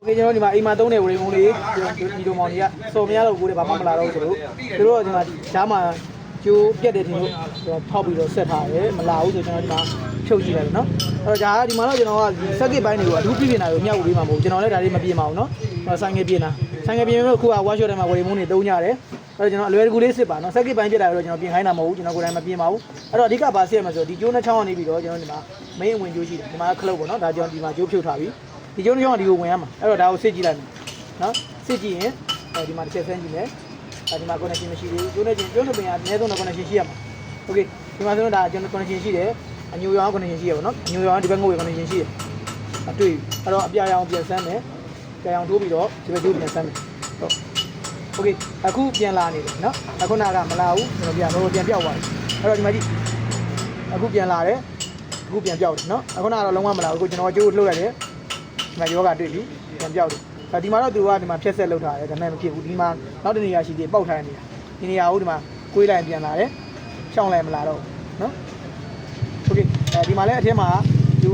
โอเคကျွန်တော်ဒီမှာအိမ်မှာသုံးတဲ့ဝရေမုံလေးဒီလိုမောင်ကြီးကစော်မရတော့ကိုယ်တွေဘာမှမလာတော့ဘူးဆိုတော့သူတို့ကဒီမှာဓာတ်မှာကျိုးပြက်တဲ့တင်လို့ထောက်ပြီးတော့ဆက်ထားတယ်မလာဘူးဆိုကျွန်တော်ဒီမှာဖြုတ်ကြည့်လိုက်တယ်နော်အဲ့တော့ဒါကဒီမှာတော့ကျွန်တော်ကစက်ကစ်ပိုင်းတွေကိုအထူးပြပြင်တာကိုမြောက်ပေးမှာမဟုတ်ကျွန်တော်လည်းဒါလေးမပြင်ပါဘူးနော်ဆိုင်ငယ်ပြင်တာဆိုင်ငယ်ပြင်လို့ခုကဝါရှော့ထဲမှာဝရေမုံတွေသုံးကြတယ်အဲ့တော့ကျွန်တော်အလွယ်တကူလေးစစ်ပါနော်စက်ကစ်ပိုင်းပြတာတော့ကျွန်တော်ပြင်ခိုင်းတာမဟုတ်ဘူးကျွန်တော်ကိုယ်တိုင်မပြင်ပါဘူးအဲ့တော့အဓိကဘာစစ်ရမှာဆိုဒီကျိုးနှချောင်းကနေပြီးတော့ကျွန်တော်ဒီမှာ main ဝင်ကျိုးရှိတယ်ဒီမှာခလုတ်ပေါ့နော်ဒါကျွန်တော်ဒီမှာကျိုးဖြုတ်ထားပြီဒီကျိုးနှချောင်းကဒီကိုဝင်ရမှာအဲ့တော့ဒါကိုစစ်ကြည့်လိုက်မယ်နော်စစ်ကြည့်ရင်ဒီမှာတစ်ချက်ဆန်းကြည့်မယ်ဒီမှာ connection မရှိသေးဘူးကျိုးနဲ့ကျိုးနဲ့ပင်ကအနည်းဆုံး connection ရှိရမှာ okay ဒီမှာဆိုတော့ဒါကျွန်တော် connection ရှိတယ်အညိုရောင် connection ရှိရပါတော့အညိုရောင်ဒီဘက်ငုတ်ရ connection ရှိတယ်အတွေ့အဲ့တော့အပြာရောင်ပြန်ဆန်းမယ်ပြာရောင်ထိုးပြီးတော့ဒီဘက်ကျိုးပြန်ဆန်းမယ်ဟုတ် okay အခုပြန်လာနေတယ်နော်အခုနာကမလာဘူးကျွန်တော်ပြန်ပြောက်သွားတယ်အဲ့တော့ဒီမှာကြည့်အခုပြန်လာတယ်အခုပြန်ပြောက်တယ်နော်အခုနာကတော့လုံးဝမလာဘူးအခုကျွန်တော်ကျိုးလှုပ်လိုက်တယ်ဒီမှာယောဂတွေ့ပြီပြန်ပြောက်တယ်ဒီမှာတော့သူကဒီမှာဖြက်ဆက်လှုပ်ထားတယ်ဒါပေမဲ့မဖြစ်ဘူးဒီမှာနောက်တနေရာရှိသေးပေါက်ထားတဲ့နေရာဒီနေရာကိုဒီမှာကိုးလိုက်ပြန်လာတယ်ရှောင်းလိုက်မလာတော့ဘူးနော်โอเคဒီမှာလည်းအထက်မှာသူ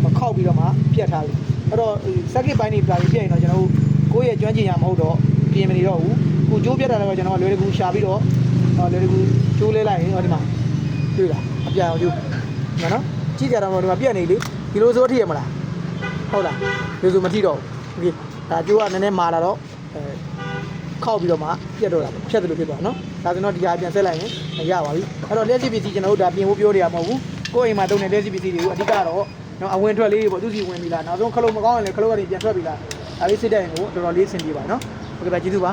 မခောက်ပြီးတော့မှပြတ်ထားပြီအဲ့တော့စက်ကစ်ပိုင်းတွေပြပြရင်တော့ကျွန်တော်တို့ကိုယ့်ရဲ့ကျွမ်းကျင်ရမဟုတ်တော့ပြင်မနေတော့ဘူးကိုကျိုးပြတ်တာလည်းကျွန်တော်လွယ်တကူရှာပြီးတော့လွယ်တကူကျိုးလဲလိုက်ရင်ဟောဒီမှာတွေ့လားအပြာအောင်ကျိုးနော်ကြည့်ကြတော့ဒီမှာပြတ်နေလေဒီလိုစိုးထိရမလားဟုတ်လားဒီလိုဆိုမထိတော့ဘူးโอเคဒါကျိုးကနည်းနည်းမာလာတော့ခောက်ပြီးတော့မှပြတ်တော့တာဖြတ်တယ်လို့ဖြစ်သွားနော်ဒါဆိုတော့ဒီဟာပြန်ဆက်လိုက်ရင်ရပါပြီအဲ့တော့လက်စီပစ္စည်းကျွန်တော်တို့ဒါပြင်ဖို့ပြောနေရမှာမဟုတ်ဘူးကိုယ့်အိမ်မှာတုံးတဲ့လက်စီပစ္စည်းတွေကိုအဓိကတော့နော်အဝင်ထွက်လေးတွေပေါ့သူစီဝင်ပြီလားနောက်ဆုံးခလုံးမကောင်းရင်လည်းခလုံးကနေပြန်ထွက်ပြီလားဒါလေးစစ်တဲ့ရင်ကိုတော်တော်လေးအဆင်ပြေပါနော်โอเคပါကျေးဇူးပါ